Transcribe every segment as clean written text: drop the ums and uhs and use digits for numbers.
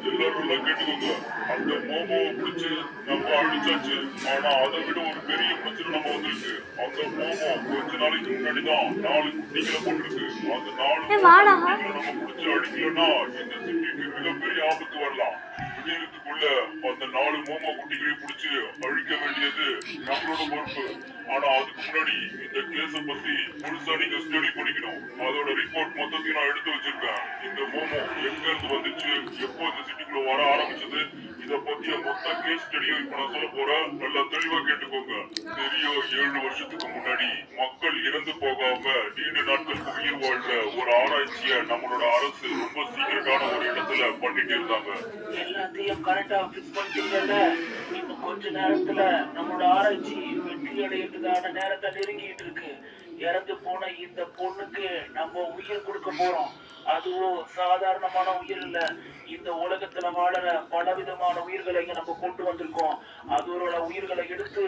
எல்லாரும் எல்லாம் கேட்டுக்கோங்க. அந்த மோமோவை பிடிச்சு நம்ம அழிச்சாச்சு. ஆனா அதை விட ஒரு பெரிய பிரச்சனை நம்ம வந்திருக்கு. அந்த மோமோ கொஞ்ச நாளைக்கு முன்னாடிதான் 4 குட்டிகளை போட்டிருக்கு. அந்த 4 குட்டிகளை நம்ம பிடிச்சு அடிக்கலன்னா இந்த சிட்டிக்கு மிகப்பெரிய ஆபத்து வரலாம். விடியறதுக்குள்ள அந்த 4 மோமோ குட்டிகளை பிடிச்சு அழிக்க வேண்டியது நம்மளோட பொறுப்பு. ஆனா அதுக்கு முன்னாடி இந்த கேஸ பத்தி முழுசா நீங்க ஸ்டடி பண்ணிக்கணும். அதோட ரிப்போர்ட் மொத்தத்தையும் நான் எடுத்து வச்சிருக்கேன். இந்த மோமோ எங்க இருந்து வந்துச்சு, எப்போ இந்த சிட்டிக்குள்ள வர ஆரம்பிச்சது, இத பத்திய மொத்த கேஸ் ஸ்டடியும் இப்ப நான் சொல்ல போறேன். நல்லா தெளிவா கேட்டுக்கோங்க. தெரியும், 7 வருஷத்துக்கு முன்னாடி மக்கள் இறந்து போகாம நீண்ட நாட்களுக்கு உயிர் வாழ்ற ஒரு ஆராய்ச்சிய நம்மளோட அரசு ரொம்ப சீக்கிரட்டான ஒரு இடத்துல பண்ணிட்டு இருந்தாங்க. எல்லாத்தையும் கரெக்டா பிக்ஸ் பண்ணிட்டீங்கல்ல? இன்னும் கொஞ்ச நேரத்துல நம்மளோட ஆராய்ச்சி வெற்றி அடையிறதுக்கான நேரத்தை நெருங்கிட்டு இருக்கு. இறந்து போன இந்த பொண்ணுக்கு நம்ம உயிர் கொடுக்க போறோம். அதுவும் சாதாரணமான உயிர் இல்ல. இந்த உலகத்துல வாழற பலவிதமான உயிர்களை நம்ம கொண்டு வந்திருக்கோம். அதோட உயிர்களை எடுத்து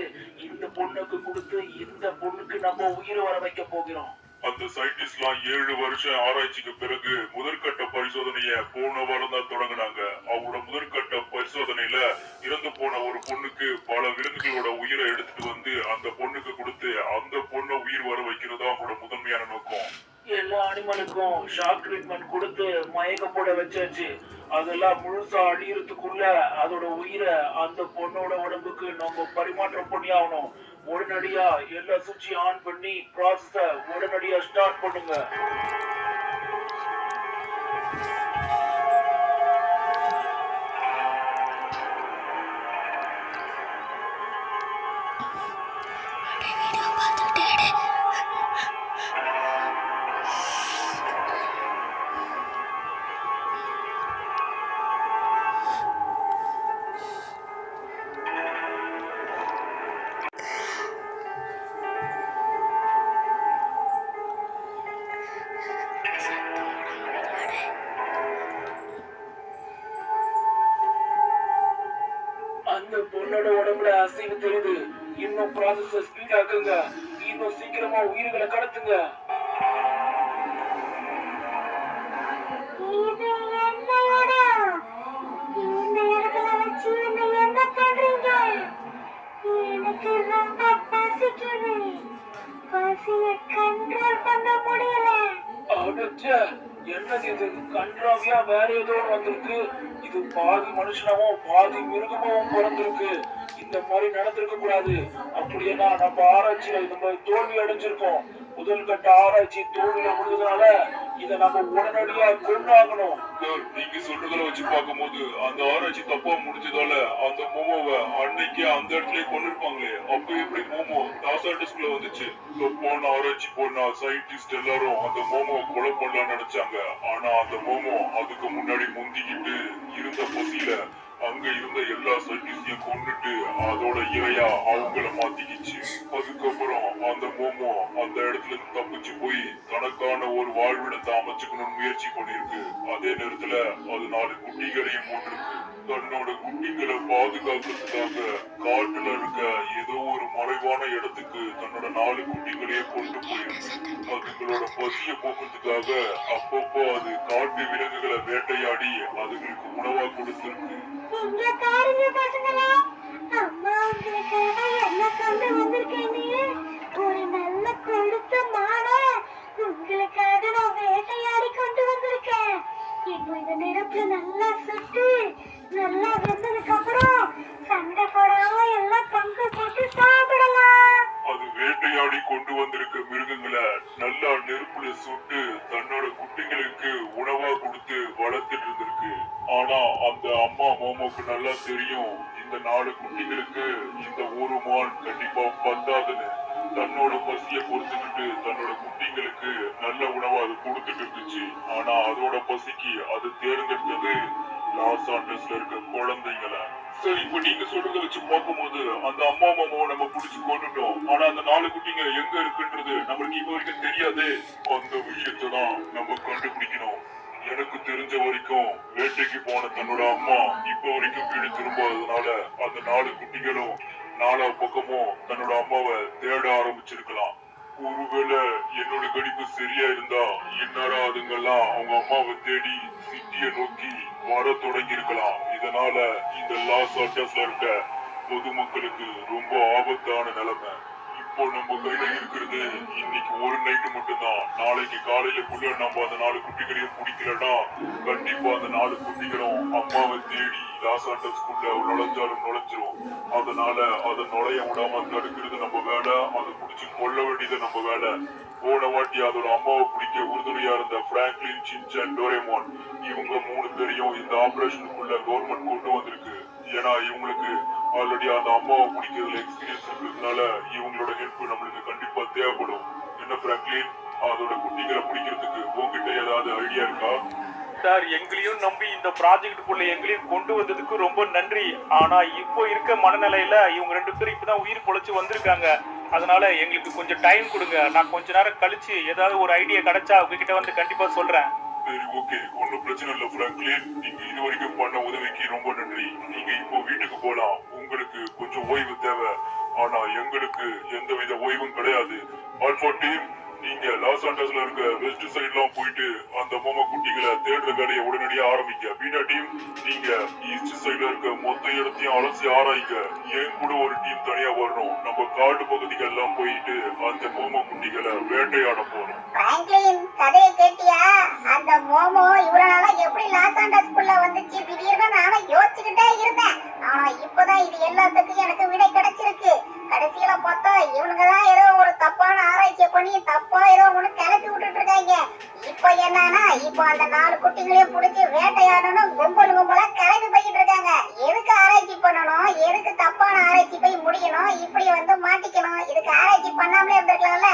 இந்த பொண்ணுக்கு கொடுத்து இந்த பொண்ணுக்கு நம்ம உயிரை வர வைக்க போகிறோம். அந்த சயின்டிஸ்ட்லாம் 7 வருஷம் ஆராய்ச்சிக்கு பிறகு முதற்கட்ட பரிசோதனைய போன வாரம் தான் தொடங்கினாங்க. அவங்களோட முதற்கட்ட பரிசோதனையில இறந்து போன ஒரு பொண்ணுக்கு பல விலங்குகளோட உயிரை எடுத்துட்டு வந்து அந்த பொண்ணுக்கு கொடுத்து அந்த பொண்ணை உயிர் வர வைக்கிறது அவங்களோட முதன்மையான நோக்கம். எல்லா அனிமலுக்கும் ஷாக் ட்ரீட்மெண்ட் கொடுத்து மயக்க போட வச்சாச்சு. அதெல்லாம் முழுசா அழியறதுக்குள்ள அதோட உயிரை அந்த பொண்ணோட உடம்புக்கு நம்ம பரிமாற்றம் பண்ணி ஆகணும். உடனடியா எல்லா சுவிட்சை ஆன் பண்ணி ப்ராசஸ உடனடியா ஸ்டார்ட் பண்ணுங்க. அந்த பொண்ணோட உடம்புல அசைவு தெரியுது. இன்னும் ப்ராசஸ் ஸ்பீட் ஆக்குங்க. இன்னும் சீக்கிரமா உயிர்களை கடத்துங்க. என்னது இது? கன்றாவியா வேற ஏதோ வந்திருக்கு. இது பாதி மனுஷனாவும் பாதி மிருகமாவும் பிறந்திருக்கு. இந்த மாதிரி நடந்திருக்க கூடாது. அப்படின்னா நம்ம ஆராய்ச்சியில நம்ம தோல்வி அடைஞ்சிருக்கோம். முதல் கட்ட ஆராய்ச்சி தோல்வியில முடிஞ்சதுனால இதை நம்ம உடனடியா கொண்டாகணும். நீங்க சொல்றதுல வச்சு பார்க்கும்போது அந்த ஆராய்ச்சி தப்பா முடிஞ்சதால அந்த மோமோவை அன்னைக்கே அந்த இடத்துல கொண்டிருப்பாங்களே, அப்ப எப்படி மோமோ லாசாண்டஸ்குள்ள வந்துச்சு? தப்பான ஆராய்ச்சி போன சயின்டிஸ்ட் எல்லாரும் அந்த மோமோவை கொலை பண்ணலாம்னு நினைச்சாங்க. ஆனா அந்த மோமோ அதுக்கு முன்னாடி முந்திக்கிட்டு இருந்த பசியில அங்க இருந்த எல்லா சயின்டிஸ்டையும் கொண்டுட்டு அதோட இரையா அவங்கள மாத்திக்கிச்சு. அதுக்கப்புறம் அந்த மோமோ அந்த இடத்துல இருந்து தப்பிச்சு போய் தனக்கான ஒரு வாழ்விடத்தை அமைச்சுக்கணும்னு முயற்சி பண்ணிருக்கு. அதே நேரத்துல அது 4 குட்டிகளையும் போட்டிருக்கு. தன்னோட குட்டிகளை பாதுகாக்கிறதுக்காக காட்டுல இருக்க ஏதோ ஒரு மறைவான இடத்துக்கு தன்னோட 4 குட்டிகளையே கொண்டு போயிருக்கு. அதுங்களோட பசிய போக்குறதுக்காக அப்பப்போ அது காட்டு விலங்குகளை வேட்டையாடி அதுங்களுக்கு உணவா கொடுத்திருக்கு. இங்க பாருங்க பசங்களா, அம்மா உங்களுக்காக என்ன கொண்டு வந்திருக்கேன்னு. ஒரு நல்ல கொழுத்த மாடை உங்களுக்காக நான் வேட்டையாடி கொண்டு வந்திருக்கேன். இப்போ இந்த நெருப்புல நல்லா சுட்டு நல்லா வெந்ததுக்கு அப்புறம் சண்டை போடாம எல்லாம் பங்கு போட்டு சாப்பிடலாம். அது வேட்டையாடி கொண்டு வந்திருக்க மிருகங்களை நல்லா நெருப்புல சுட்டு தன்னோட குட்டிகளுக்கு உணவா கொடுத்து வளர்த்துட்டு இருந்திருக்கு. ஆனா அந்த அம்மா மோமோக்கு நல்லா தெரியும் இந்த 4 குட்டிகளுக்கு இந்த ஒரு மான் கண்டிப்பா பத்தாதுன்னு. தன்னோட பசிய பொறுத்துக்கிட்டு தன்னோட குட்டிகளுக்கு நல்ல உணவா அது கொடுத்துட்டு இருந்துச்சு. ஆனா அதோட பசிக்கு அது தேர்ந்தெடுத்தது லாஸ் ஆண்டஸ்ல இருக்க குழந்தைங்களை. சரி, இப்ப நீங்க சொல்றத வச்சு பார்க்கும்போது அந்த அம்மா மாமாவை நம்ம புடிச்சு கொண்டுட்டோம். ஆனா அந்த 4 குட்டிங்க எங்க இருக்குன்றது நம்மளுக்கு இப்ப வரைக்கும் தெரியாது. அந்த விஷயத்தான் நம்ம கண்டுபிடிக்கணும். எனக்கு தெரிஞ்ச வரைக்கும் வேட்டைக்கு போன தன்னோட அம்மா இப்ப வரைக்கும் வீடு திரும்பாததுனால அந்த 4 குட்டிகளும் 4 பக்கமும் தன்னோட அம்மாவை தேட ஆரம்பிச்சிருக்கலாம். ஒருவேளை என்னோட கணிப்பு சரியா இருந்தா இந்நேரம் அதுங்கெல்லாம் அவங்க அம்மாவை தேடி சிட்டிய நோக்கி வர தொடங்கி இருக்கலாம். இதனால இந்த லாஸ் ஆண்டர்ஸ்ல இருக்க பொதுமக்களுக்கு ரொம்ப ஆபத்தான நிலைமை. இப்போ நம்ம கையில இருக்கிறது இன்னைக்கு ஒரு நைட்டு மட்டும்தான். நாளைக்கு காலையிலக்குள்ள நம்ம அந்த 4 குட்டிகளையும் பிடிக்கலன்னா கண்டிப்பா அந்த 4 குட்டிகளும் அம்மாவை தேடி லாஸ் ஆண்டர்ஸ்குள்ள நுழைஞ்சாலும் நுழைஞ்சிரும். அதனால அதை நுழைய விடாம தடுக்கிறது நம்ம வேலை, அதை பிடிச்சி கொள்ள வேண்டியது நம்ம வேலை. போன வாட்டி அதோட அம்மாவை பிடிக்க உறுதுணையா இருந்த பிராங்க்லின், சின்சான், டோரேமான் இவங்க 3 பேரையும் இந்த ஆபரேஷனுக்குள்ள கவர்மெண்ட் கொண்டு வந்திருக்கு. ஏன்னா இவங்களுக்கு ஆல்ரெடி அந்த அம்மாவை பிடிக்கிறதுல எக்ஸ்பீரியன்ஸ் இருக்கிறதுனால இவங்களோட ஹெல்ப் நம்மளுக்கு கண்டிப்பா தேவைப்படும். என்ன பிராங்க்லின், அதோட குட்டிகளை பிடிக்கிறதுக்கு உங்ககிட்ட ஏதாவது ஐடியா இருக்கா? சார், எங்களையும் நம்பி இந்த ப்ராஜெக்டுக்குள்ள எங்களையும் கொண்டு வந்ததுக்கு ரொம்ப நன்றி. ஆனா இப்போ இருக்க மனநிலையில இவங்க 2 பேரும் இப்பதான் உயிர் பொழைச்சு வந்திருக்காங்க. அதனால எங்களுக்கு கொஞ்சம் டைம் கொடுங்க. நான் கொஞ்ச நேரம் கழிச்சு ஏதாவது ஒரு ஐடியா கிடைச்சா உங்ககிட்ட வந்து கண்டிப்பா சொல்றேன். சரி, ஓகே, ஒன்னும் பிரச்சனை இல்ல பிராங்க்லின். நீங்க இது வரைக்கும் பண்ண உதவிக்கு ரொம்ப நன்றி. நீங்க இப்போ வீட்டுக்கு போலாம். உங்களுக்கு கொஞ்சம் ஓய்வு தேவை. ஆனா எங்களுக்கு எந்தவித ஓய்வும் கிடையாது. ஆல்பா டீம், நீங்க லாஸ் ஆண்டர்ஸ்ல இருக்க வெஸ்ட் சைட்லாம் போயிட்டு அந்த பொம்மை குட்டிகளை தேடுற வேலையை உடனடியா ஆரம்பிக்க. பீட்டா டீம், நீங்க ஈஸ்ட் சைட்ல இருக்க மொத்த இடத்தையும் அலசி ஆராய்க்க. ஏன் கூட ஒரு டீம் தனியா வரணும். நம்ம காடு பகுதிகள் எல்லாம் போயிட்டு அந்த பொம்மை குட்டிகளை வேட்டையாட போறோம். பிராங்க்லின், கதையை கேட்டியா? அந்த மோமோ இவ்வளவு நாளா எப்படி லாஸ் ஆண்டர்ஸ்குள்ள வந்துச்சு திடீர்னு நானும் யோசிச்சுக்கிட்டே இருந்தேன். ஆனா இப்பதான் இது எல்லாத்துக்கும் எனக்கு விடை கிடைச்சிருக்கு. கடைசியில பார்த்தா இவனுங்கதான் ஏதோ ஒரு தப்பான ஆராய்ச்சி பண்ணி தப்பா ஏதோ ஒண்ணு கிளப்பி விட்டுட்டு இருக்காங்க. இப்ப என்னன்னா இப்ப அந்த 4 குட்டிகளையும் பிடிச்சி வேட்டையாடணும் கும்பலா கிளம்பி போய்கிட்டு இருக்காங்க. எதுக்கு ஆராய்ச்சி பண்ணணும்? எதுக்கு தப்பான ஆராய்ச்சி போய் முடியணும்? இப்படி வந்து மாட்டிக்கணும்? இதுக்கு ஆராய்ச்சி பண்ணாமலே இருந்திருக்கலாம்ல.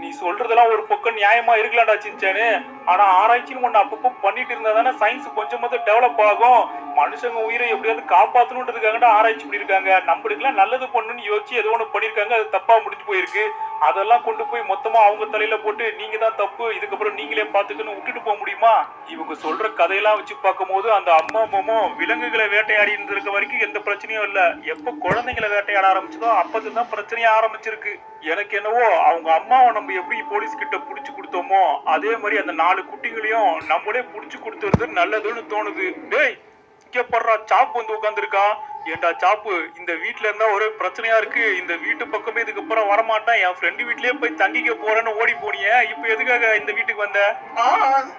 நீ சொல்றதெல்லாம் ஒரு பக்கம் நியாயமா இருக்கலாம்டா சின்சானு. ஆனா ஆராய்ச்சின்னு ஒண்ணு அப்பப்போ பண்ணிட்டு இருந்தா தானே சயின்ஸ் கொஞ்சமாவது டெவலப் ஆகும். மனுஷங்க உயிரை எப்படியாவது காப்பாத்தணுன்றதுக்காக ஆராய்ச்சி பண்ணிருக்காங்க. நம்மளுக்குலாம் நல்லது பண்ணணும்னு யோசிச்சு ஏதோ ஒண்ணு பண்ணிருக்காங்க. அது தப்பா முடிஞ்சு போயிருக்கு. அதெல்லாம் கொண்டு போய் மொத்தமா அவங்க தலையில போட்டு நீங்க தான் தப்பு, இதுக்கப்புறம் நீங்களே பாத்துக்கன்னு விட்டுட்டு போக முடியுமா? இவங்க சொல்ற கதையெல்லாம் வச்சு பார்க்கும் போது அந்த அம்மா மாமும் விலங்குகளை வேட்டையாடி இருந்திருக்க வரைக்கும் எந்த பிரச்சனையும் இல்ல. எப்ப குழந்தைங்களை வேட்டையாட ஆரம்பிச்சதோ அப்பதான் பிரச்சனையா ஆரம்பிச்சிருக்கு. எனக்கு என்னவோ அவங்க அம்மாவை நம்ம எப்படி போலீஸ் கிட்ட புடிச்சு கொடுத்தோமோ அதே மாதிரி அந்த 4 குட்டிகளையும் நம்மளே புடிச்சு கொடுத்துறது நல்லதுன்னு தோணுது. டேய், இங்க படுறா, சாப்பு வந்து உட்காந்துருக்கான். ஏண்டா சாப்பு, இந்த வீட்டுல இருந்தா ஒரே பிரச்சனையா இருக்கு. இந்த வீட்டு பக்கமே இதுக்கு அப்புறம் வரமாட்டேன், என் ஃப்ரெண்டு வீட்லயே போய் தங்கிக்க போறேன்னு ஓடி போனியே. இப்ப எதுக்காக இந்த வீட்டுக்கு வந்த?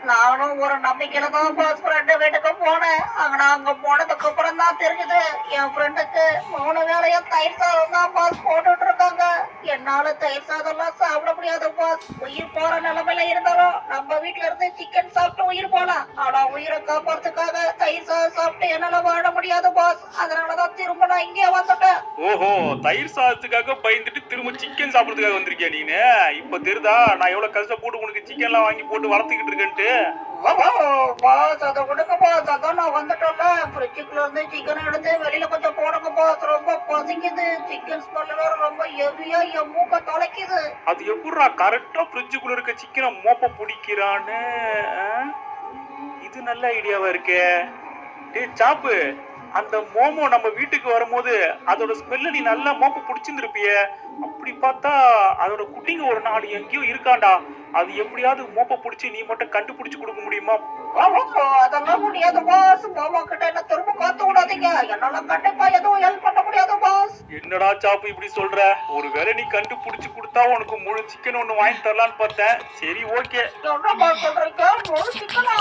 நானும் ஒரு நம்பிக்கையில தான் பாஸ் ஃப்ரெண்டு வீட்டுக்கு போனேன். ஆனா அங்க போனதுக்கு அப்புறம் தான் தெரிஞ்சது என் ஃப்ரெண்டுக்கு 3 வேளையும் தயிர் சாதம் தான் பாஸ் போட்டுட்டு இருக்காங்க. என்னால தயிர் சாதம் எல்லாம் சாப்பிட முடியாது பாஸ். உயிர் போற நிலைமையில இருந்தாலும் நம்ம வீட்டுல இருந்து சிக்கன் சாப்பிட்டு உயிர் போலாம். ஆனா உயிரை காப்பாறதுக்காக தயிர் சாதம் சாப்பிட்டு என்னால வாழ முடியாது பாஸ். அதனாலதான் திரும்ப நான் இங்கே வந்துட்டேன். ஓஹோ, தயிர் சாதத்துக்காக பயந்துட்டு திரும்ப சிக்கன் சாப்பிடறதுக்காக வந்திருக்கியா நீனு? இப்ப தெரியுதா நான் எவ்வளவு கஷ்டப்பட்டு உனக்கு சிக்கன் எல்லாம் வாங்கி போட்டு வளர்த்துக்கிட்டு இருக்கேன்ட்டு. பாஸ் அதை விடுங்க பாஸ், அதான் நான் வந்துட்டோம்ல. ஃப்ரிட்ஜுக்குள்ள இருந்து சிக்கன் எடுத்து வெளியில கொஞ்சம் போடுங்க பாஸ். ரொம்ப பசிக்குது. சிக்கன் ஸ்மெல் வேற ரொம்ப ஹெவியா என் மூக்க தொலைக்குது. அது எப்படிடா கரெக்டா ஃப்ரிட்ஜுக்குள்ள இருக்க சிக்கனை மோப்ப பிடிக்கிறான்னு? இது நல்ல ஐடியாவா இருக்கே. டேய் சாப்பு, அந்த மோமோ நம்ம வீட்டுக்கு வரும்போது அதோட ஸ்மெல்ல நீ நல்லா மோப்ப பிடிச்சிருந்திருப்பிய. அப்படி பார்த்தா அதோட குட்டிங்க ஒரு 4 எங்கேயோ இருக்காண்டா. அது எப்படியாவது மோப்ப பிடிச்சி நீ மட்டும் கண்டுபிடிச்சு கொடுக்க முடியுமா? அதெல்லாம் முடியாது பாஸ். மாமா கிட்ட என்ன திரும்ப காத்து விடாதீங்க. என்னால கண்டிப்பா எதுவும் ஹெல்ப் பண்ண முடியாது பாஸ். என்னடா சாப்பு இப்படி சொல்ற? ஒருவேளை நீ கண்டுபிடிச்சு கொடுத்தா உனக்கு முழு சிக்கன் ஒண்ணு வாங்கி தரலான்னு பார்த்தேன். சரி, ஓகே. என்ன பாஸ் சொல்றீங்க? முழு சிக்கனா?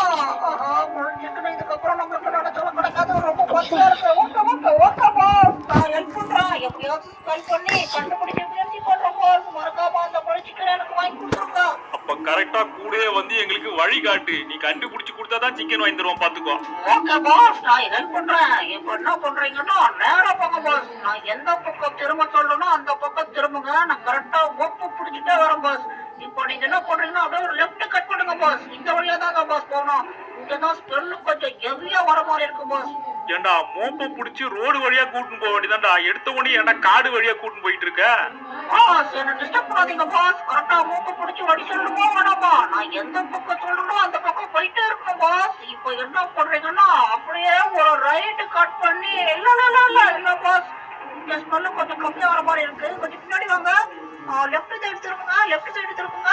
முழு சிக்கன் இதுக்கப்புறம் நம்மளுக்கு நடச்சல கிடைக்காது. ரொம்ப பசியா இருக்கு. ஓகே ஓகே ஓகே பாஸ், நான் ஹெல்ப் பண்றேன். எப்படியாவது ஸ்பெல் பண்ணி கண்டுபிடிக்க முயற்சி பண்றேன் பாஸ். மறக்காம அந்த முழு சிக்கன் எனக்கு வாங்கி கொடுத்துருங்க. அப்ப கரெக்டா கூடயே வந்து எங்களுக்கு வழி காட்டு. நீ கண்டுபிடிச்சு கொடுத்தாதான் சிக்கன் வாங்கி தருவோம், பாத்துக்கோ. ஓகே பாஸ், நான் ஹெல்ப் பண்றேன். இப்ப என்ன பண்றீங்கன்னா நேரா போங்க பாஸ். நான் எந்த பக்கம் திரும்ப சொல்லணும் அந்த பக்கம் திரும்புங்க. நான் கரெக்டா ஒப்பு பிடிச்சிட்டே வரேன் பாஸ். இப்போ நீங்க என்ன பண்றீங்கன்னா அப்படியே ஒரு லெஃப்ட் கட் பண்ணுங்க பாஸ். இந்த வழியா தான் பாஸ் போகணும். இங்கதான் ஸ்மெல்லு கொஞ்சம் ஹெவியா வர மாதிரி இருக்கு பாஸ். ஏண்டா மோப்ப புடிச்சு ரோடு வழியா கூட்டின்னு போக வேண்டியதான்டா. எடுத்த உடனே ஏன்டா காடு வழியா கூட்டின்னு போயிட்டு இருக்க? பாஸ் என்ன டிஸ்டர்ப் பண்ணாதீங்க பாஸ். கரெக்டா மூக்க பிடிச்சி வழி சொல்லணுமா வேணாமா? நான் எந்த பக்கம் சொல்லணும் அந்த பக்கம் போயிட்டே இருக்கணும் பாஸ். இப்போ என்ன பண்றீங்கன்னா அப்படியே ஒரு ரைட் கட் பண்ணி இல்ல பாஸ், இந்த ஸ்மெல்லு கொஞ்சம் கம்மியா வர மாதிரி இருக்கு. கொஞ்சம் பின்னாடி வாங்க. லெஃப்ட் சைடு திரும்புங்க, லெஃப்ட் சைடு திரும்புங்க.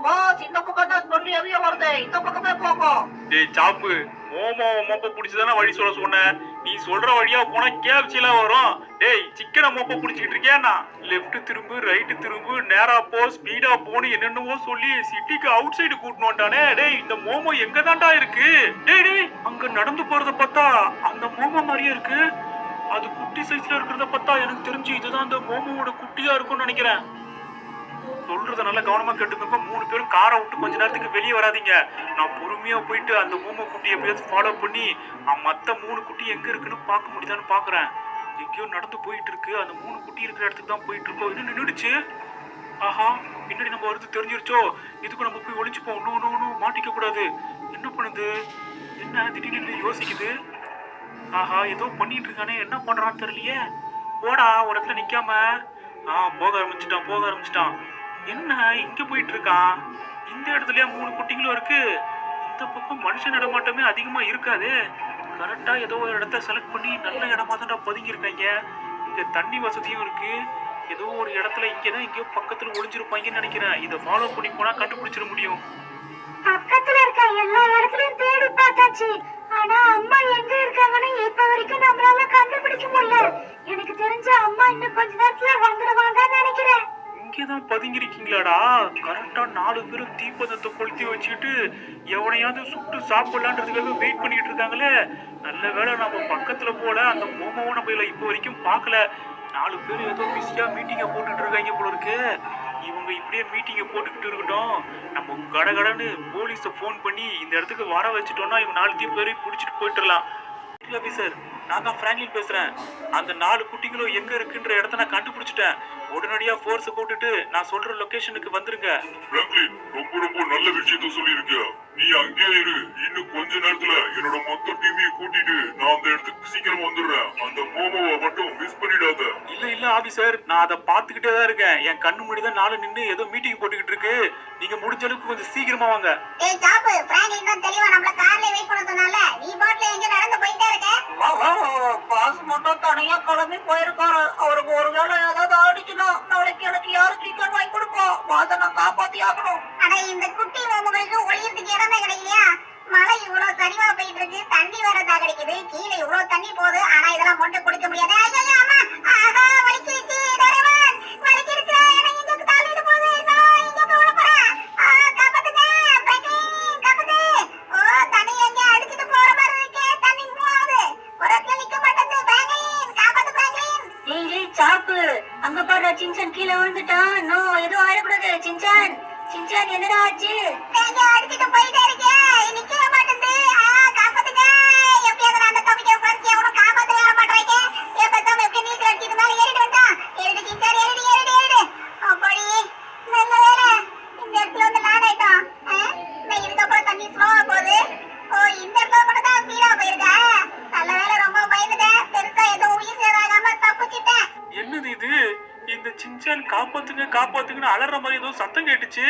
பாஸ், இந்த பக்கம் தான் ஸ்மெல் ஹெவியா வருது. இந்த பக்கமே போகும். டேய் சாப்பு, மோமோ மொப்ப புடிச்சுதானே வழி சொல்ல சொன்னேன். நீ சொல்ற வழியா போனா கேப்சில வரும். டேய் சிக்கனை மொப்ப புடிச்சிட்டு இருக்கியாண்ணா? லெஃப்ட் திரும்பு, ரைட்டு திரும்பு, நேரா போ, ஸ்பீடா போன்னு என்னென்னவோ சொல்லி சிட்டிக்கு அவுட் சைடு கூட்டினு வந்துட்டானே. டேய் இந்த மோமோ எங்க தான்டா இருக்கு? டேய் அங்க நடந்து போறத பார்த்தா அந்த மோமோ மாதிரியே இருக்கு. அது குட்டி சைஸ்ல இருக்கிறத பார்த்தா எனக்கு தெரிஞ்சு இதுதான் அந்த மோமோவோட குட்டியா இருக்கும்னு நினைக்கிறேன். சொல்றத நல்லா கவனமா கேட்டுக்கோங்க. 3 பேரும் காரை விட்டு கொஞ்ச நேரத்துக்கு வெளியே வராதீங்க. நான் பொறுமையா போயிட்டு அந்த மோமோ குட்டி எப்படியாவது ஃபாலோ பண்ணி மத்த 3 குட்டி எங்க இருக்குன்னு பார்க்க முடியுதான்னு பாக்குறேன். எங்கேயோ நடந்து போயிட்டு இருக்கு. அந்த 3 குட்டி இருக்கிற இடத்துக்கு தான் போயிட்டு இருக்கோம். இது நின்றுடுச்சு. ஆஹா, பின்னாடி நம்ம வருது தெரிஞ்சிருச்சோ. இதுக்கு நம்ம போய் ஒளிச்சுப்போம். இன்னும் மாட்டிக்க கூடாது. என்ன பண்ணுது? என்ன திடீர்னு யோசிக்குது? ஆஹா, ஏதோ பண்ணிட்டு இருக்கானே. என்ன பண்றான்னு தெரியலையே. போடா, ஒரு இடத்துல நிக்காம. போக ஆரம்பிச்சிட்டான். என்ன இங்க போயிட்டு இருக்கான்? இந்த இடத்துலயே 3 குட்டிங்களும் இருக்கு. இந்த பக்கம் மனுஷ நடமாட்டமே அதிகமா இருக்காது. கரெக்டா ஏதோ ஒரு இடத்த செலக்ட் பண்ணி நல்ல இடமா தான் பதுங்கி இருக்காங்க. இங்க தண்ணி வசதியும் இருக்கு. ஏதோ ஒரு இடத்துல இங்கதான் எங்கேயோ பக்கத்துல ஒளிஞ்சிருப்பாங்கன்னு நினைக்கிறேன். இதை ஃபாலோ பண்ணி போனா கண்டுபிடிச்சிட முடியும். பக்கத்துல இருக்க எல்லா இடத்துலயும் தேடி பார்த்தாச்சு. ஆனா அம்மா எங்க இருக்காங்கன்னு இப்ப வரைக்கும் நம்மளால கண்டுபிடிக்க முடியல. எனக்கு தெரிஞ்ச அம்மா இன்னும் கொஞ்ச நேரத்துல வந்துடுவாங்கன்னு நினைக்கிறேன். இங்கதான் பதுங்கி இருக்கீங்களாடா? கரெக்டா 4 பேரும் தீப்பந்தத்தை கொளுத்தி வச்சுக்கிட்டு எவனையாவது சுட்டு சாப்பிடலான்றதுக்காக வெயிட் பண்ணிட்டு இருக்காங்களே. நல்ல வேளை நம்ம பக்கத்துல போல. அந்த மோமோவும் நம்ம இப்ப வரைக்கும் பார்க்கல. 4 பேரும் ஏதோ பிஸியா மீட்டிங்க போட்டுட்டு இருக்காங்க போல இருக்கு. இவங்க இப்படியே மீட்டிங்க போட்டுக்கிட்டு இருக்கட்டும். நம்ம கடகடன்னு போலீஸ போன் பண்ணி இந்த இடத்துக்கு வர வச்சுட்டோம்னா இவங்க 4 பேரையும் பிடிச்சிட்டு போயிட்டுலாம். ஆபீசர், நான் தான் பிராங்க்லின் பேசுறேன். அந்த 4 குட்டிகளும் எங்க இருக்குன்ற இடத்த நான் கண்டுபிடிச்சிட்டேன். உடனடியா போர்ஸ் கூட்டிட்டு நான் சொல்ற லொகேஷனுக்கு வந்துருங்க. பிராங்க்லின், ரொம்ப நல்ல விஷயத்த சொல்லியிருக்கியா. நீ அங்கே இரு. இன்னும் கொஞ்ச நேரத்துல என்னோட மொத்த டீமையும் கூட்டிட்டு நான் அந்த இடத்துக்கு சீக்கிரம் வந்துடுறேன். அந்த மோமோவை மட்டும் மிஸ் பண்ணிடாத. இல்ல ஆபீசர், நான் அதை பாத்துக்கிட்டே தான் இருக்கேன். என் கண்ணு முன்னாடிதான் 4 நின்று ஏதோ மீட்டிங் போட்டுக்கிட்டு இருக்கு. நீங்க முடிஞ்ச அளவுக்கு கொஞ்சம் சீக்கிரமா வாங்க. ஏய் சாப்பு, பிராங்க்லின் தான் தெளிவா நம்மள கார்ல வெயிட் பண்ண சொன்னால. நீ பாட்ல எங்க நடந்து போயிட்டே இருக்க? பாஸ் மட்டும் தனியா கிளம்பி போயிருக்காரு. அவருக்கு ஒருவேளை ஏதாவது ஆயிடுச்சுன்னா நாளைக்கு எனக்கு யாரு சிக்கன் வாங்கி கொடுப்போம். பாஸை நான் காப்பாத்தி ஆகணும். ஆனா இந்த குட்டி மோமோகளுக்கு ஒளியறதுக்கு இடமே கிடைக்கலையா? மழை இவ்வளவு சரிவா போயிட்டு இருக்கு. தண்ணி வரதா கிடைக்குது. கீழே இவ்வளவு தண்ணி போகுது. ஆனா இதெல்லாம் மொட்டை குடிக்க முடியாது. ஐயோ அம்மா, ஆஹா வலிக்கிருச்சு. டரவன் வலிக்கிருச்சு. எனக்கு இங்க தள்ளிட்டு போகுது. நான் இங்க போக போறேன். காப்பாத்துங்க பிராங்க்லின், காப்பாத்து. தண்ணி எங்க அடிச்சிட்டு போற மாதிரி இருக்கே. தண்ணி போகுது. ஒரு இடத்துல நிக்க மாட்டேங்குது. பிராங்க்லின், காப்பாத்து பிராங்க்லின். ஏய் சாப்பு, அங்க பாரு, சின்சான் கீழே விழுந்துட்டான். எதுவும் ஆயிடக்கூடாது. சின்சான் என்னடா ஆச்சு? எங்க அடிச்சிட்டு போயிட்டே இருக்கே. நிக்கவே மாட்டேங்குது. காப்பாத்துங்க. எப்படியாவது அந்த கவிதை பறிச்சு அவனும் காப்பாத்த வர மாட்டேங்க. எப்ப எப்படி நீச்சல் அடிச்சிட்டு மேல ஏறிட்டு வந்தான். ஏறிடு சின்சான், ஏறிடு. அப்படி நல்ல வேலை இந்த இடத்துல வந்து லேண்ட் ஆயிட்டான். இதுக்கப்புறம் தண்ணி ஸ்லோவா போகுது. இந்த இடத்துல மட்டும் தான் ஸ்பீடா போயிருக்கா. நல்ல வேலை, ரொம்ப பயந்துட்டேன். பெருசா ஏதோ உயிர் சேதாகாம தப்பிச்சிட்டேன். என்னது இது? இந்த சின்சான் காப்பாத்துங்கன்னு அலற மாதிரி ஏதோ சத்தம் கேட்டுச்சு.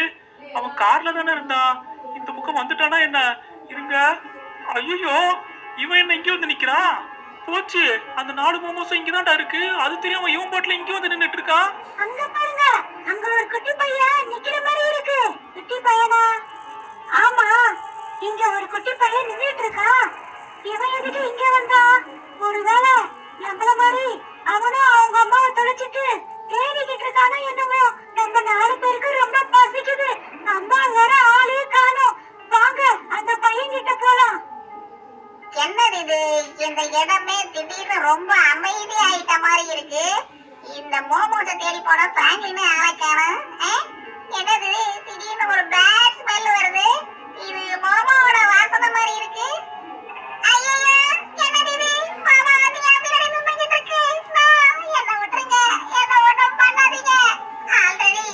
அவன் கார்ல தானே இருந்தான். இந்த பக்கம் வந்துட்டானா என்ன? இருங்க. ஐயோ, இவன் என்ன இங்க வந்து நிக்கிறான்? போச்சு, அந்த 4 மோமோஸும் இங்கதான்டா இருக்கு. அது தெரியாம இவன் பாட்டுல இங்க வந்து நின்னுட்டு இருக்கான். அங்க பாருங்க, அங்க ஒரு குட்டி பையன் நிக்கிற மாதிரி இருக்கு. குட்டி பையனா? ஆமா, இங்க ஒரு குட்டி பையன் நின்னுட்டு இருக்கான். இவன் எதுக்கு இங்க வந்தான்? ஒருவேளை நம்மள மாதிரி அவனும் அவங்க அம்மாவை தொலைச்சிட்டு தேடிக்கிட்டு இருக்கானோ என்னமோ. நம்ம 4 பேருக்கு ரொம்ப பசிக்குது. அம்மா வேற ஆளே காணோம். வாங்க அந்த பையன் கிட்ட போலாம். என்னது இது? இந்த இடமே திடீர்னு ரொம்ப அமைதி ஆயிட்ட மாதிரி இருக்கு. இந்த மோமோஸை தேடி போன பிராங்க்லின் ஆளக்கான. என்னது திடீர்னு ஒரு பேட் ஸ்மெல் வருது. இது மோமோவோட வாசனை மாதிரி இருக்கு. ஐயோ, என்னது இது? மாமா வந்து என் பின்னாடி நின்னுகிட்டு இருக்கு. என்ன விட்டுருங்க, என்ன ஒண்ணும் பண்ணாதீங்க. ஆல்ரெடி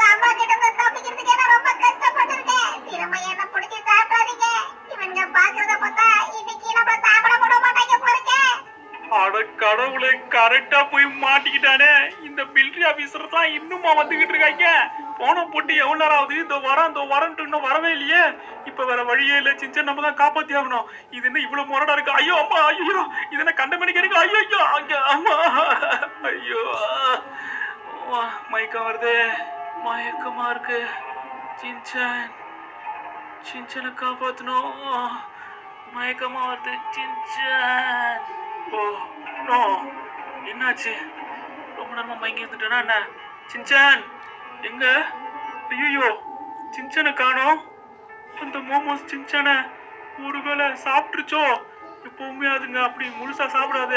அம்மா கிட்ட இருந்து தப்பிக்கிறதுக்கு என்ன ரொம்ப கஷ்டப்பட்டிருக்கேன். திரும்ப என்ன பிடிச்சி சாப்பிடாதீங்க. இவங்க பாக்குறத பார்த்தா இன்னைக்கு நம்ம சாப்பிட கூட மாட்டாங்க போறேன். அட கடவுளே, கரெக்டா போய் மாட்டிக்கிட்டானே. இந்த இந்த மிலிட்டரி ஆபீசர் தான் இன்னுமா வந்துகிட்டு இருக்காங்க. போன போட்டு எவ்வளவு நேரம் ஆகுது? இதோ வரேன்ட்டு இன்னும் வரவே இல்லையே. இப்ப வேற வழியே இல்ல சின்சன், நம்ம தான் காப்பாத்தி ஆகணும். இது என்ன இவ்வளவு முரடா இருக்கு? ஐயோ அம்மா, ஐயோ இது என்ன கண்ட மணிக்கு இருக்கு? ஐயோ ஐயோ அம்மா, ஐயோ மயக்கம் வருது, மயக்கமா இருக்கு. சின்சனை காப்பாத்தணும். மயக்கமா வருது சின்சன். ஓ நோ, என்னாச்சு? ரொம்ப நேரமா மயங்கி இருந்துட்டேனா என்ன? சின்சன் எங்க? ஐயோ சின்சனை காணோம். அந்த மோமோஸ் சின்சனை ஒருவேளை சாப்பிட்டுருச்சோ? எப்பவுமே அதுங்க அப்படி முழுசா சாப்பிடாத,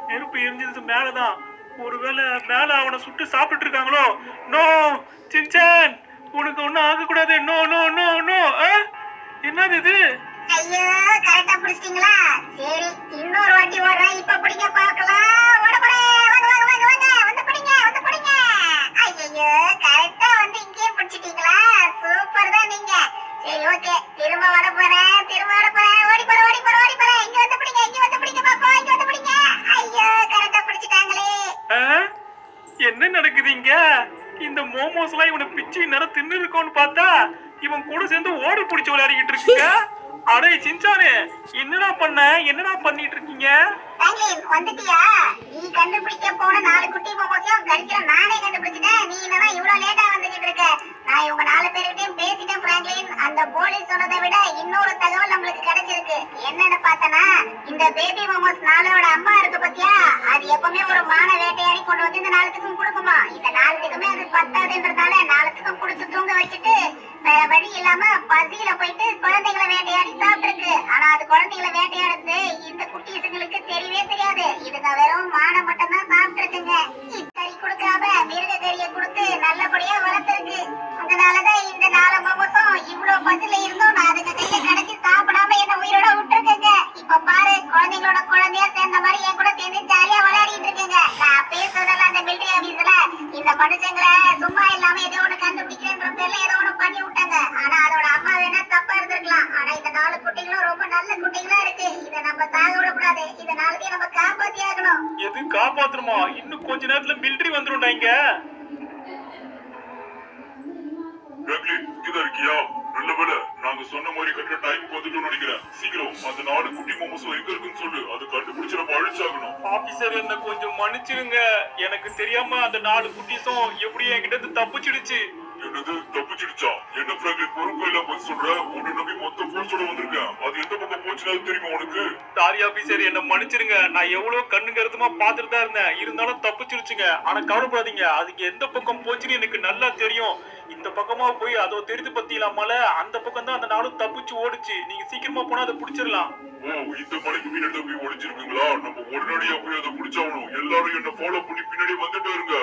நெருப்பு எரிஞ்சது மேலதான். ஒருவேளை மேல அவனை சுட்டு சாப்பிட்டு இருக்காங்களோ? நோ சின்சன், உனக்கு ஒன்னும் ஆகக்கூடாது. No no no no. என்னது இது? ஐயோ கரெக்டா பிடிச்சிட்டீங்களா? சரி இன்னொரு வாட்டி ஓடுறேன், இப்ப பிடிக்க பார்க்கலாம். ஐயோ கரெக்டா வந்து இங்கே பிடிச்சிட்டீங்களா? சூப்பர் தான் நீங்க. சரி ஓகே, திரும்ப வர போறேன். ஓடி போறேன். இங்க வந்து பிடிங்க பாப்பா, இங்க வந்து பிடிங்க. ஐயோ கரெக்டா பிடிச்சிட்டாங்களே. என்ன நடக்குது இங்க? இந்த மோமோஸ் எல்லாம் இவனை பிச்சு நேரம் தின்னு இருக்கோன்னு பார்த்தா இவன் கூட சேர்ந்து ஓடி பிடிச்சு விளையாடிக்கிட்டு இருக்குங்க. அடே சின்சானே, என்னடா பண்ணிட்டு இருக்கீங்க? வந்துட்டியா? நீ கண்டுபிடிக்க போன 4 குட்டி மோமோஸையும் கடிக்கிற நானே கண்டுபிடிச்சிட்டேன். நீ என்னன்னா இவ்வளவு லேட்டா வந்துகிட்டு இருக்க? நான் இவங்க 4 பேர்கிட்டயும் பேசிட்டேன் பிராங்க்லின். அந்த போலீஸ் சொன்னதை விட இன்னொரு தகவல் நம்மளுக்கு கிடைச்சிருக்கு. என்னன்னு பார்த்தனா, இந்த பேபி மோமோஸ் 4ஓட அம்மா இருக்கு பாத்தியா, அது எப்பவுமே ஒரு மான வேட்டையாடி கொண்டு வந்து இந்த 4த்துக்கும் கொடுக்குமா. இந்த 4த்துக்குமே அது பத்தாதுன்றதால 4த்துக்கும் கொடுத்து தூங்க வச்சுட்டு வேற வழி இல்லாம பசியில போயிட்டு குழந்தைகளை வேட்டையாடி சாப்பிட்டுருக்கு. ஆனா அது குழந்தைகளை வேட்டையாடுறது இந்த குட்டீஸுங்களுக்கு தெரியவே தெரியாது. இதுங்க வெறும் மானை மட்டும் தான் சாப்பிட்டு இருக்குங்க. கறி கொடுக்காம மிருக கறியை கொடுத்து நல்லபடியா வளர்த்துருக்கு. அதனாலதான் இந்த 4 மோமோஸும் இவ்வளவு பசில இருந்தும் நான் அதுக்கு கையில கிடைச்சி சாப்பிடாம என்ன உயிரோட விட்டுருக்கேங்க. இப்ப பாரு, குழந்தைங்களோட குழந்தையா சேர்ந்த மாதிரி என் கூட சேர்ந்து ஜாலியா விளையாடிட்டு இருக்கேங்க. நான் பேசுறதெல்லாம் அந்த மிலிட்டரி ஆபீஸ்ல இந்த மனுஷங்களை சும்மா இல்லாம ஏதோ ஒண்ணு கண்டுபிடிக்கிறேன்ற பேர்ல ஏதோ ஒண்ணு பண்ணி விட்டாங்க. ஆனா அதோட அம்மா வேணா தப்பா இருந்திருக்கலாம். ஆனா இந்த 4 குட்டிகளும் ரொம்ப நல்ல குட்டிகளா இருக்கு. இதை நம்ம சாக விடக்கூடாது. இத 4த்தையும் நம்ம காப்பாத்தி ஆகணும். எது காப்பாத்தணுமா? இன்னும் கொஞ்ச நேரத்துல மிலிட்டரி வந்துரும்டா இங்க. இங்கதான் இருக்கியா? நல்ல வேலை, நாங்க சொன்ன மாதிரி கரெக்டா டைமுக்கு வந்துட்டோம்னு நினைக்கிறேன். சீக்கிரம் அந்த 4 குட்டி மோமோஸும் எங்க இருக்குன்னு சொல்லு. அது கண்டுபிடிச்சு நம்ம அழிச்சாகணும். ஆபீசர், என்ன கொஞ்சம் மன்னிச்சிருங்க. எனக்கு தெரியாம அந்த 4 குட்டீஸும் எப்படி என்கிட்ட இருந்து தப்பிச்சிடுச்சு. என்னது தப்பிச்சிடுச்சா? என்ன பிராங்க்லின் பொறுப்பு எல்லாம் போய் சொல்ற? உன்னை நம்பி மொத்த போர்ஸோட வந்திருக்கேன். அது எந்த பக்கம் போச்சுனாலும் தெரியுமா உனக்கு? சாரி ஆபீசர், என்ன மன்னிச்சிருங்க. நான் எவ்வளவு கண்ணு கருத்துமா பாத்துட்டு தான் இருந்தேன். இருந்தாலும் தப்பிச்சிருச்சுங்க. ஆனா கவலைப்படாதீங்க, அதுக்கு எந்த பக்கம் போச்சுன்னு எனக்கு நல்லா தெரியும். இந்த பக்கமா போய் அதோ தெரிந்து பத்திலாமல அந்த பக்கம் தான் அந்த 4 தப்பிச்சு ஓடுச்சு. நீங்க சீக்கிரமா போனா அதை பிடிச்சிடலாம். ஓ, இந்த மலைக்கு பின்னாடி போய் ஒளிச்சிருக்கீங்களா? நம்ம உடனடியா போய் அதை பிடிச்சாகணும். எல்லாரும் என்ன ஃபாலோ பண்ணி பின்னாடி வந்துட்டு இருங்க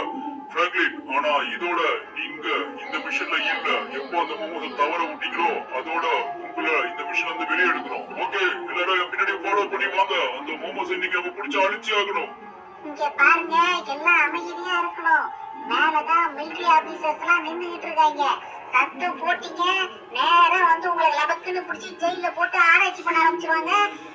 பிராங்க்லின். ஆனா இதோட நீங்க இந்த மிஷன்ல இல்ல. எப்போ அந்த மோமோஸை தவற விட்டீங்களோ அதோட உங்களை இந்த மிஷன் வந்து வெளியே எடுக்கணும். ஓகே, எல்லாரும் பின்னாடி ஃபாலோ பண்ணி வாங்க. அந்த மோமோஸ் இன்னைக்கு நம்ம பிடிச்சு அழிச்சு ஆகணும். இங்க பாருங்க, எல்லாம் அமைதியா இருக்கணும். மேலதான் மிலிட்டரி ஆபீசர்ஸ் எல்லாம் நின்னுகிட்டு இருக்காங்க. சத்து போட்டீங்க நேரா வந்து உங்களை லபக்குன்னு பிடிச்சி ஜெயில போட்டு ஆராய்ச்சி பண்ண ஆரம்பிச்சிருவாங்க.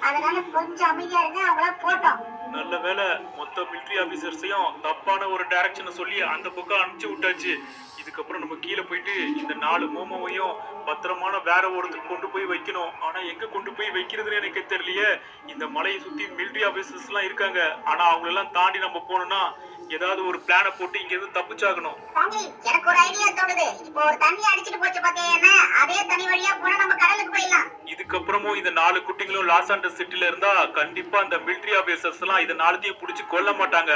அதனால கொஞ்சம் அமைதியா இருங்க. அவங்கள போட்டோம். நல்ல வேலை, மொத்த மிலிட்டரி ஆபீசர்ஸையும் தப்பான ஒரு டைரக்ஷனை சொல்லி அந்த பக்கம் அனுப்பிச்சு விட்டாச்சு. இதுக்கப்புறம் நம்ம கீழே போயிட்டு இந்த 4 மோமோவையும் பத்திரமான வேற ஒருத்தர் கொண்டு போய் வைக்கணும். ஆனா எங்க கொண்டு போய் வைக்கிறதுன்னு எனக்கு தெரியலையே. இந்த மலையை சுத்தி மிலிட்டரி ஆபீசர்ஸ் எல்லாம் இருக்காங்க. ஆனா அவங்களெல்லாம் தாண்டி நம்ம போனோம்னா ஏதாவது ஒரு பிளான போட்டு இங்க இருந்து தப்பிச்சாகணும். எனக்கு ஒரு ஐடியா தோணுது. இப்போ ஒரு தண்ணி அடிச்சிட்டு போச்சு பாத்தீங்கன்னா அதே தனி வழியா போனா நம்ம கடலுக்கு போயிடலாம். இதுக்கப்புறமும் இந்த 4 குட்டிகளும் லாஸ் ஆண்டஸ் சிட்டில இருந்தா கண்டிப்பா அந்த மிலிட்டரி ஆபீசர்ஸ் எல்லாம் இதை 4த்தையும் பிடிச்சு கொல்ல மாட்டாங்க.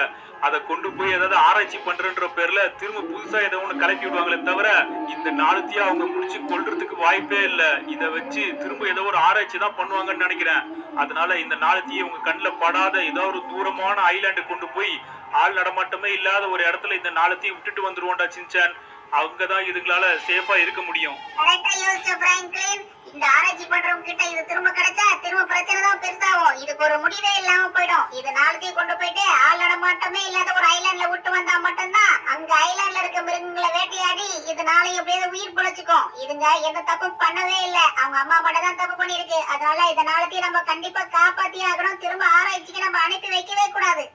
அதை கொண்டு போய் ஏதாவது ஆராய்ச்சி பண்றன்ற பேர்ல திரும்ப புதுசா ஏதோ ஒண்ணு கலப்பி விடுவாங்களே தவிர இந்த 4த்தையும் அவங்க பிடிச்சு கொல்றதுக்கு வாய்ப்பே இல்ல. இதை வச்சு திரும்ப ஏதோ ஒரு ஆராய்ச்சி தான் பண்ணுவாங்கன்னு நினைக்கிறேன். அதனால இந்த 4த்தையும் உங்க கண்ணுல படாத ஏதோ ஒரு தூரமான ஐலாண்டு கொண்டு போய் ஆள் நடமாட்டமே இல்லாத ஒரு இடத்துல இந்த 4த்தையும் விட்டுட்டு வந்துருவோம்டா சின்சான். அங்கதான் இதுங்களால சேஃபா இருக்க முடியும். கரெக்டா யோசிச்ச பிராங்க்லின். இந்த ஆராய்ச்சி பண்றவங்க கிட்ட இது திரும்ப கிடைச்சா திரும்ப பிரச்சனை தான் பெருசாகும். இதுக்கு ஒரு முடிவே இல்லாம போயிடும். இது 4த்தையும் கொண்டு போயிட்டு ஆள் நடமாட்டமே இல்லாத ஒரு ஐலாண்ட்ல விட்டு வந்தா மட்டும்தான் அங்க ஐலாண்ட்ல இருக்க மிருகங்களை வேட்டையாடி இது 4ஐயும் எப்படியாவது உயிர் பிழைச்சுக்கும். இதுங்க எந்த தப்பு பண்ணவே இல்ல. அவங்க அம்மா மட்டும் தான் தப்பு பண்ணிருக்கு. அதனால இந்த 4த்தையும் நம்ம கண்டிப்பா காப்பாத்தி ஆகணும். திரும்ப ஆராய்ச்சிக்கு நம்ம அனுப்பி வைக்கவே கூடாது.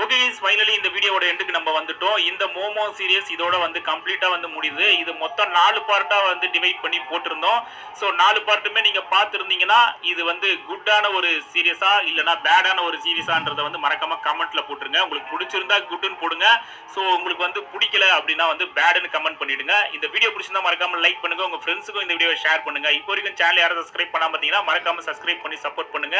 ஓகே ஃபைனலி இந்த வீடியோவோட எண்டுக்கு நம்ம வந்துட்டோம். இந்த மோமோ சீரியஸ் இதோட வந்து கம்ப்ளீட்டா வந்து முடியுது. இது மொத்தம் 4 பார்ட்டா வந்து டிவைட் பண்ணி போட்டிருந்தோம். ஸோ 4 பார்ட்டுமே நீங்க பார்த்துருந்தீங்கன்னா இது வந்து குட்டான ஒரு சீரியஸா இல்லைன்னா பேடான ஒரு சீரியஸான்றதை வந்து மறக்காம கமெண்ட்ல போட்டுருங்க. உங்களுக்கு பிடிச்சிருந்தா குட்டுன்னு போடுங்க. ஸோ உங்களுக்கு வந்து பிடிக்கல அப்படின்னா வந்து பேடுன்னு கமெண்ட் பண்ணிடுங்க. இந்த வீடியோ பிடிச்சிருந்தா மறக்காம லைக் பண்ணுங்க. உங்க ஃப்ரெண்ட்ஸுக்கும் இந்த வீடியோவை ஷேர் பண்ணுங்க. இப்போ வரைக்கும் சேனல் யாரும் சப்ஸ்கிரைப் பண்ணாம பார்த்தீங்கன்னா மறக்காம சப்ஸ்கிரைப் பண்ணி சப்போர்ட் பண்ணுங்க.